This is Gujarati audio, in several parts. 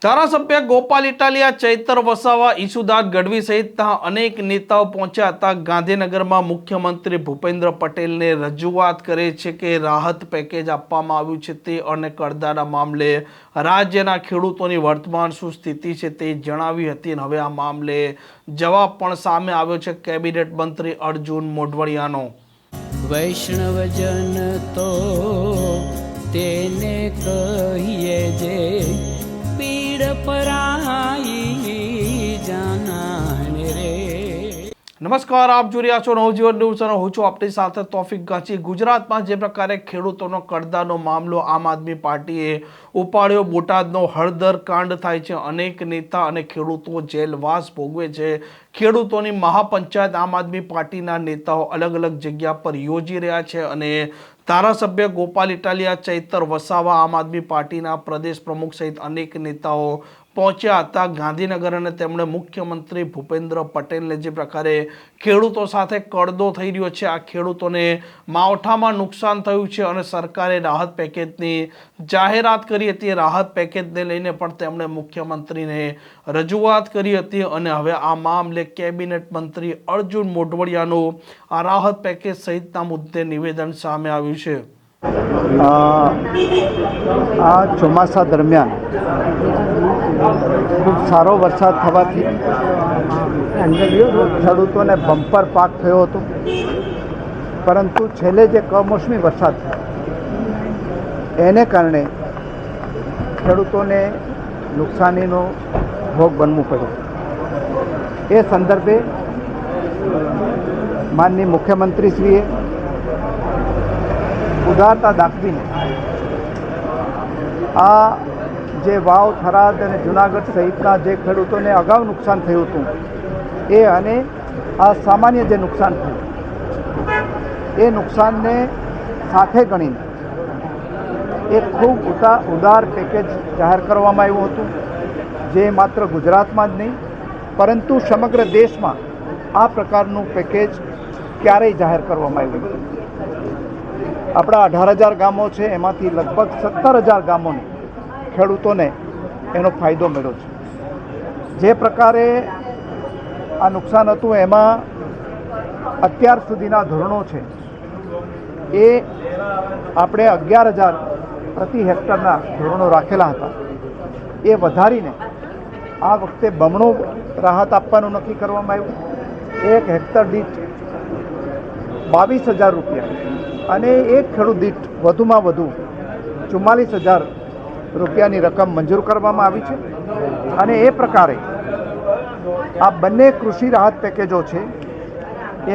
ધારાસભ્ય ગોપાલ ઇટાલિયા, ચૈતર વસાવા, ઈસુદાન ગઢવી સહિતના અનેક નેતાઓ પહોંચ્યા હતા. ગાંધીનગરમાં મુખ્યમંત્રી ભૂપેન્દ્ર પટેલને રજૂઆત કરે છે કે રાહત પેકેજ આપવામાં આવ્યું છે તે અને કરદાના મામલે રાજ્યના ખેડૂતોની વર્તમાન શું સ્થિતિ છે તે જણાવી હતી. અને હવે આ મામલે જવાબ પણ સામે આવ્યો છે કેબિનેટ મંત્રી અર્જુન મોઢવાડિયાનો. વૈષ્ણવજન તો તેને કહીએ જે પીડ પરાઈ જાનાને રે. નમસ્કાર, આપ જોઈ રહ્યા છો નવજીવન ન્યૂઝ અને હું છું આપણી સાથે તોફિક ગાંચી. ગુજરાતમાં જે પ્રકારે ખેડૂતોનો કરદાનો મામલો આમ આદમી પાર્ટીએ ઉપાડ્યો, બોટાદનો હળદર કાંડ થાય છે, અનેક નેતા અને ખેડૂતો જેલવાસ ભોગવે છે. ખેડૂતોની મહાપંચાયત આમ આદમી પાર્ટીના નેતાઓ અલગ અલગ જગ્યા પર યોજી રહ્યા છે અને ધારાસભ્ય ગોપાલ ઇટાલિયા, ચૈતર વસાવા, આમ આદમી પાર્ટીના પ્રદેશ પ્રમુખ સહિત અનેક નેતાઓ પહોંચ્યા હતા ગાંધીનગર અને તેમણે મુખ્યમંત્રી ભૂપેન્દ્ર પટેલને જે પ્રકારે ખેડૂતો સાથે કડદો થઈ રહ્યો છે, આ ખેડૂતોને માવઠામાં નુકસાન થયું છે અને સરકારે રાહત પેકેજની જાહેરાત કરી હતી. રાહત પેકેજને લઈને પણ તેમણે મુખ્યમંત્રીને રજૂઆત કરી હતી અને હવે આ મામલે કેબિનેટ મંત્રી અર્જુન મોઢવાડિયાનું આ રાહત પેકેજ સહિતના મુદ્દે નિવેદન સામે આવ્યું છે. આ ચોમાસા દરમિયાન ખૂબ સારો વરસાદ થવાથી ખેડૂતોને બમ્પર પાક થયો હતો, પરંતુ છેલ્લે જે કમોસમી વરસાદ થયો એને કારણે ખેડૂતોને નુકસાનીનો ભોગ બનવું પડ્યો. એ સંદર્ભે માનનીય મુખ્યમંત્રીશ્રીએ ઉદારતા દાખવીને આ જે વાવ, થરાદ અને જુનાગઢ સહિતના જે ખેડૂતોને અગાઉ નુકસાન થયું હતું એ અને આ સામાન્ય જે નુકસાન થયું એ નુકસાનને સાથે ગણીને એક ખૂબ ઉદાર પેકેજ જાહેર કરવામાં આવ્યું હતું, જે માત્ર ગુજરાતમાં જ નહીં પરંતુ સમગ્ર દેશમાં આ પ્રકારનું પેકેજ ક્યારેય જાહેર કરવામાં આવ્યું હતું. આપણા 18,000 ગામો છે, એમાંથી લગભગ 17,000 ગામોને ખેડૂતોને એનો ફાયદો મળ્યો છે. જે પ્રકારે આ નુકસાન હતું એમાં અત્યાર સુધીના ધોરણો છે એ આપણે 11,000 પ્રતિ હેક્ટરના ધોરણો રાખેલા હતા, એ વધારીને આ વખતે બમણું રાહત આપવાનું નક્કી કરવામાં આવ્યું. 1 હેક્ટર દીઠ 22,000 રૂપિયા અને એક ખેડૂત દીઠ વધુમાં વધુ 44,000 રૂપિયાની રકમ મંજૂર કરવામાં આવી છે. અને એ પ્રકારે આ બંને કૃષિ રાહત પેકેજો છે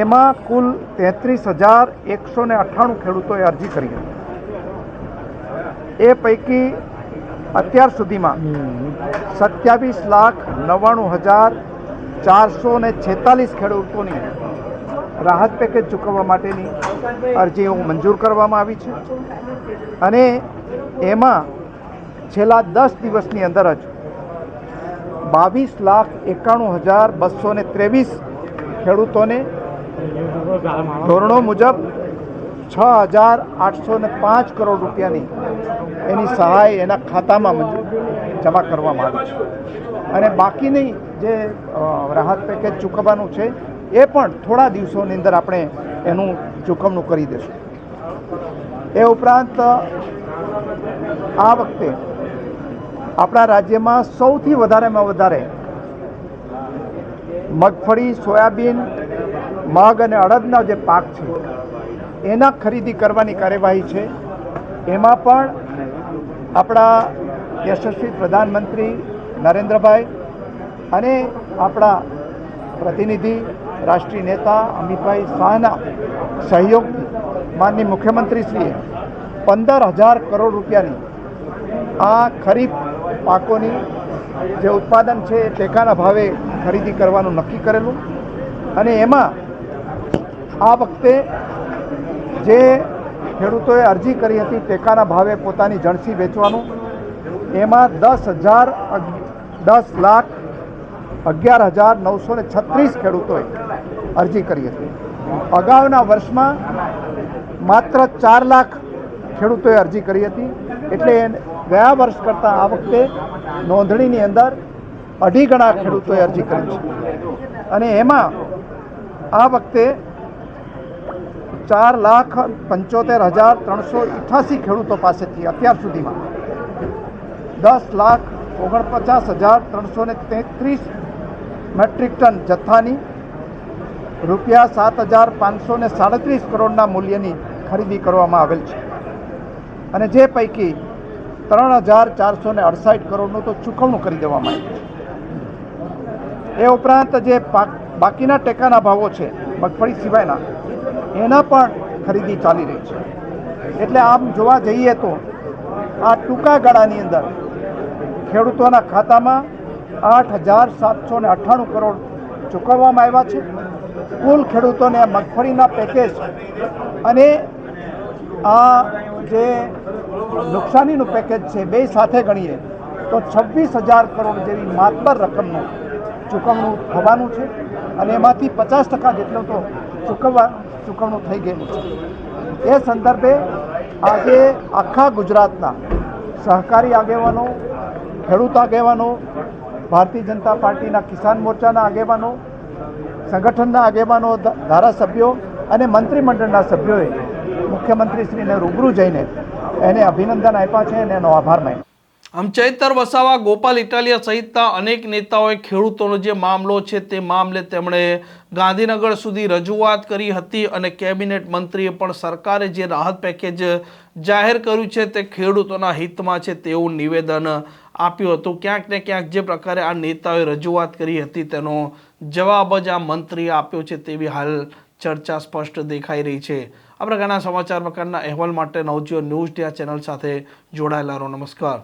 એમાં કુલ 33,198 ખેડૂતોએ અરજી કરી હતી. એ પૈકી અત્યાર સુધીમાં 27,99,446 ખેડૂતોની રાહત પેકેજ ચૂકવવા માટેની અરજીઓ મંજૂર કરવામાં આવી છે. અને એમાં છેલ્લા 10 દિવસની અંદર જ 22,91,223 ખેડૂતોને ધોરણો મુજબ 6,805 કરોડ રૂપિયાની એની સહાય એના ખાતામાં જમા કરવામાં આવી છે. અને બાકીની જે રાહત પેકેજ ચૂકવવાનું છે એ પણ થોડા દિવસોની અંદર આપણે એનું ચૂકવણું કરી દઈશું. એ ઉપરાંત આ વખતે આપણા રાજ્યમાં સૌથી વધારેમાં વધારે મગફળી, સોયાબીન, મગ અને અડદના જે પાક છે એના ખરીદી કરવાની કાર્યવાહી છે. એમાં પણ આપણા યશસ્વી પ્રધાનમંત્રી નરેન્દ્રભાઈ અને આપણા પ્રતિનિધિ રાષ્ટ્રીય નેતા અમિતભાઈ શાહના સહયોગથી માનનીય મુખ્યમંત્રીશ્રીએ 15,000 કરોડ રૂપિયાની આ ખરીફ પાકોની જે ઉત્પાદન છે એ ટેકાના ભાવે ખરીદી કરવાનું નક્કી કરેલું. અને એમાં આ વખતે જે ખેડૂતોએ અરજી કરી હતી ટેકાના ભાવે પોતાની જણસી વેચવાનું, એમાં 10,11,936 ખેડૂતોએ અરજી કરી હતી. અગાઉના વર્ષમાં માત્ર 4 લાખ ખેડૂતોએ અરજી કરી હતી, એટલે ગયા વર્ષ કરતાં આ વખતે નોંધણીની અંદર 2.5 ગણા ખેડૂતોએ અરજી કરી છે. અને એમાં આ વખતે 4,75,388 ખેડૂતો પાસેથી અત્યાર સુધીમાં 10,49,333 મેટ્રિક ટન જથ્થાની રૂપિયા 7,537 કરોડના મૂલ્યની ખરીદી કરવામાં આવેલ છે. અને જે પૈકી 3,468 કરોડનું તો ચૂકવણું કરી દેવામાં આવ્યું છે. એ ઉપરાંત જે બાકીના ટેકાના ભાવો છે મગફળી સિવાયના, એના પણ ખરીદી ચાલી રહી છે. એટલે આમ જોવા જઈએ તો આ ટૂંકા ગાળાની અંદર ખેડૂતોના ખાતામાં 8,798 કરોડ ચૂકવવામાં આવ્યા છે. કુલ ખેડૂતોને મગફળીના પેકેજ અને આ જે નુકસાનીનું પેકેજ છે બે સાથે ગણીએ તો 26,000 કરોડ જેવી માતબર રકમનું ચૂકવણું થવાનું છે. અને એમાંથી 50% જેટલું તો ચૂકવણું થઈ ગયેલું છે. એ સંદર્ભે આજે આખા ગુજરાતના સહકારી આગેવાનો, ખેડૂત આગેવાનો, ભારતીય જનતા પાર્ટીના કિસાન મોરચાના આગેવાનો, સંગઠનના આગેવાનો, ધારાસભ્યો અને મંત્રીમંડળના સભ્યોએ મુખ્યમંત્રીશ્રીને રૂબરૂ જઈને એને અભિનંદન આપ્યા છે અને એનો આભાર માન્યો. આમ ચૈતર વસાવા, ગોપાલ ઇટાલિયા સહિતના અનેક નેતાઓએ ખેડૂતોનો જે મામલો છે તે મામલે તેમણે ગાંધીનગર સુધી રજૂઆત કરી હતી અને કેબિનેટ મંત્રીએ પણ સરકારે જે રાહત પેકેજ જાહેર કર્યું છે તે ખેડૂતોના હિતમાં છે તેવું નિવેદન આપ્યું હતું. ક્યાંક ને ક્યાંક જે પ્રકારે આ નેતાઓએ રજૂઆત કરી હતી તેનો જવાબ જ આ મંત્રીએ આપ્યો છે તેવી હાલ ચર્ચા સ્પષ્ટ દેખાઈ રહી છે. આ પ્રકારના સમાચાર પ્રકારના અહેવાલ માટે નવજીવન ન્યૂઝ ડિયા ચેનલ સાથે જોડાયેલા રહો. નમસ્કાર.